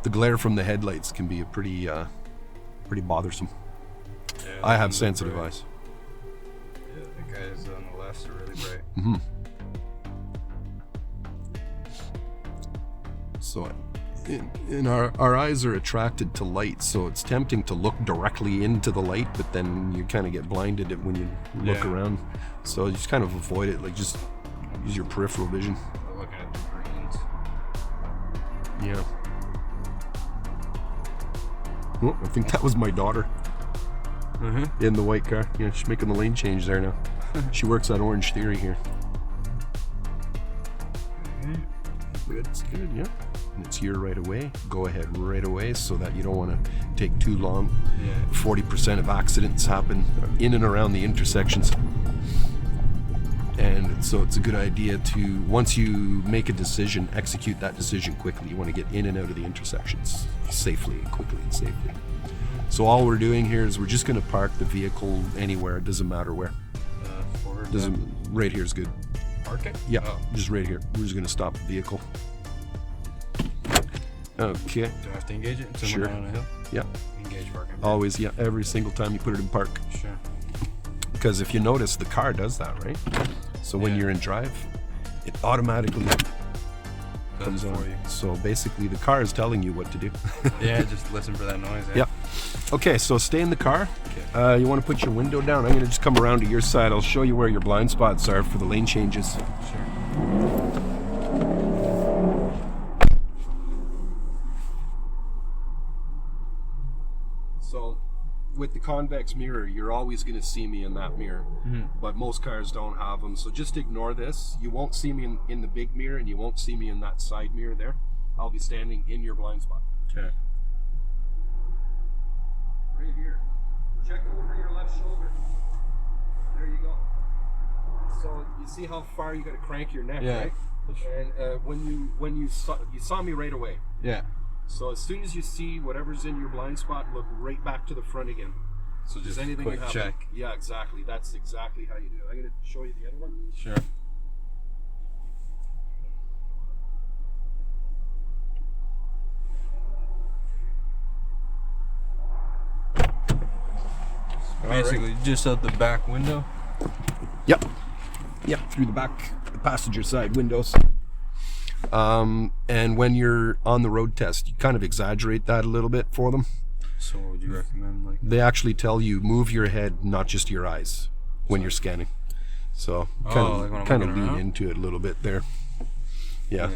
the glare from the headlights can be a pretty bothersome. Yeah, I have sensitive eyes. Yeah, the guys on the left are really bright. Mm-hmm. So in our eyes are attracted to light, so it's tempting to look directly into the light, but then you kind of get blinded when you look around. So you just kind of avoid it, like just use your peripheral vision. I'm looking at the greens. Yeah. Oh, I think that was my daughter in the white car. Yeah, she's making the lane change there now. She works at Orange Theory here. Good, it's good, yeah. And it's here right away. Go ahead right away so that you don't want to take too long. Yeah. 40% of accidents happen in and around the intersections. And so it's a good idea to, once you make a decision, execute that decision quickly. You want to get in and out of the intersections safely, quickly and safely. So all we're doing here is we're just going to park the vehicle anywhere. It doesn't matter where. Forward. Right here is good. Park it? Yeah, Oh. just right here. We're just going to stop the vehicle. Okay. Do I have to engage it? Similar Sure. on a hill? Yeah. Engage parking. Always, yeah. Every single time you put it in park. Sure. Because if you notice, the car does that, right? So when you're in drive, it automatically comes on. for you. So basically, the car is telling you what to do. Yeah, just listen for that noise. Yeah. Okay, so stay in the car. Okay. You want to put your window down. I'm going to just come around to your side. I'll show you where your blind spots are for the lane changes. Sure. So with the convex mirror, you're always going to see me in that mirror, but most cars don't have them. So just ignore this. You won't see me in the big mirror, and you won't see me in that side mirror there. I'll be standing in your blind spot. Okay. Right here. Check over your left shoulder. There you go. So you see how far you got to crank your neck, Yeah. right? And when you saw me right away. Yeah. So as soon as you see whatever's in your blind spot, look right back to the front again. So just anything quick you have. check. Yeah, exactly. That's exactly how you do it. I'm going to show you the other one. Sure. Basically, just out the back window. Yep. Yep, through the back, the passenger side windows. And when you're on the road test, you kind of exaggerate that a little bit for them. So what would you recommend? Like, They actually tell you move your head, not just your eyes, when you're scanning. So like when I'm kind of looking lean around? into it a little bit there. Yeah.